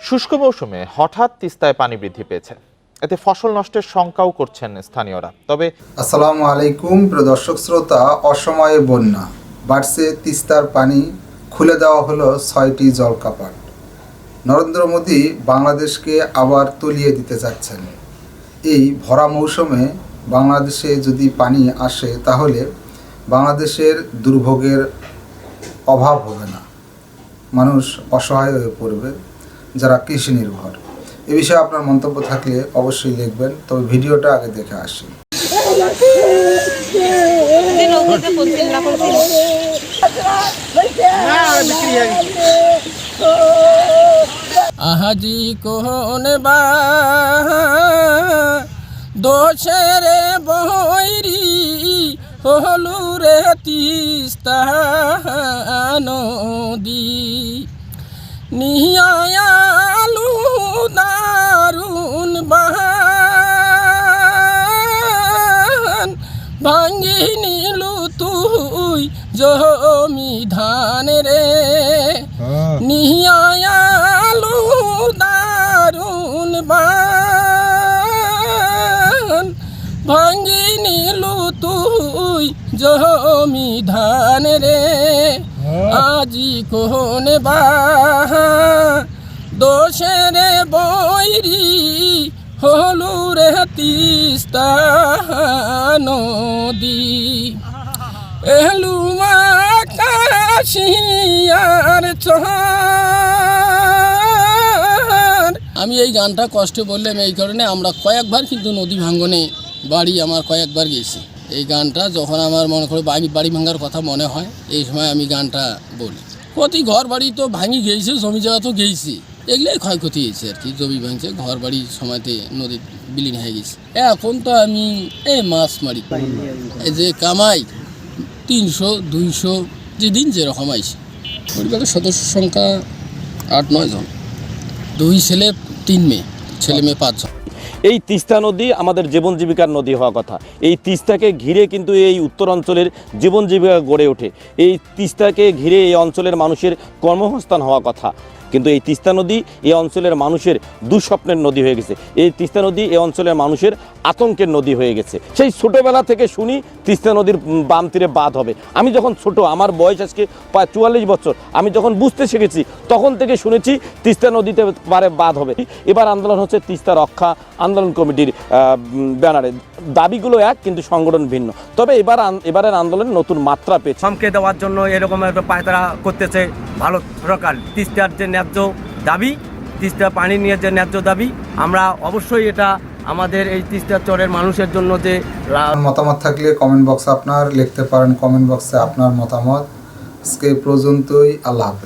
শুষ্ক মৌসুমে হঠাৎ তিস্তায় পানি বৃদ্ধি পেয়েছে, এতে ফসল নষ্টের শঙ্কাও করছেন স্থানীয়রা। তবে আসসালামু আলাইকুম প্রিয় দর্শক শ্রোতা, অসময়ে বন্যা বাড়ছে, তিস্তার পানি খুলে দেওয়া হলো 6টি জলকাপাট। নরেন্দ্র মোদী বাংলাদেশকে আবার তলিয়ে দিতে যাচ্ছেন। এই ভরা মৌসুমে বাংলাদেশে যদি পানি আসে তাহলে বাংলাদেশের দুর্ভোগের অভাব হবে না, মানুষ অসহায় হয়ে পড়বে যারা কৃষি নির্ভর। এ বিষয়ে আপনার মন্তব্য থাকলে অবশ্যই লিখবেন, তবে ভিডিওটা আগে দেখে আসি। আহাজি কোন বা দোষেরে বৈরি হলু রে তিস্তা নদী নিয়ালু দারুন বাহান ভাঙ্গি নিলু তুই জমি ধান রে নিয়ালু দারুন বাহান ভাঙ্গি নিলু তুই জমি ধান রে আজি কোন বাহা দোষেরে বৈরি হলু রে তিস্তা নদী এলু আকাশিয়ার চহার। আমি এই গানটা কষ্ট বললাম এই কারণে, আমরা কয়েকবার কিন্তু নদী ভাঙ্গনে বাড়ি আমার কয়েকবার গেছি। এই গানটা যখন আমার মনে করে বাড়ি ভাঙার কথা মনে হয়, এই সময় আমি গানটা বলি। প্রতি ঘর বাড়ি তো ভাঙি গেছে, জমি জায়গা তো গেছি, এগুলোই ক্ষয়ক্ষতি হয়েছে আর কি। জমি ভাঙছে, ঘর বাড়ির সময়তে নদীর বিলীন হয়ে গেছে। এখন তো আমি এই মাছ মারি, এই যে কামাই 300-200 যেদিন যেরকম আইছে। পরিবারের সদস্য সংখ্যা 8-9 জন, 2 ছেলে 3 মেয়ে, ছেলে মেয়ে 5 জন। এই তিস্তা নদী আমাদের জীবন জীবিকার নদী হওয়া কথা। এই তিস্তাকে ঘিরে কিন্তু এই উত্তর অঞ্চলের জীবন জীবিকা গড়ে ওঠে। এই তিস্তাকে ঘিরে এই অঞ্চলের মানুষের কর্মসংস্থান হওয়া কথা, কিন্তু এই তিস্তা নদী এই অঞ্চলের মানুষের দুঃস্বপ্নের নদী হয়ে গেছে। এই তিস্তা নদী এই অঞ্চলের মানুষের আতঙ্কের নদী হয়ে গেছে। সেই ছোটোবেলা থেকে শুনি তিস্তা নদীর বাম তীরে বাঁধ হবে। আমি যখন ছোট, আমার বয়স আজকে প্রায় 44 বছর, আমি যখন বুঝতে শিখেছি তখন থেকে শুনেছি তিস্তা নদীতে পারে বাঁধ হবে। এবার আন্দোলন হচ্ছে তিস্তা রক্ষা আন্দোলন কমিটির ব্যানারে। দাবিগুলো এক, কিন্তু সংগঠন ভিন্ন। তবে এবারের আন্দোলনে নতুন মাত্রা পেয়েছে। থমকে দেওয়ার জন্য এরকম একটা পায়তারা করতেছে ভারত সরকার। তিস্তার যে ন্যায্য দাবি, তিস্তা পানি নিয়ে যে ন্যায্য দাবি, আমরা অবশ্যই এটা আমাদের এই তিস্তা চরের মানুষের জন্য যে মতামত থাকলে কমেন্ট বক্সে আপনার লিখতে পারেন, কমেন্ট বক্সে আপনার মতামত। আজকে পর্যন্তই, আল্লাহ হাফেজ।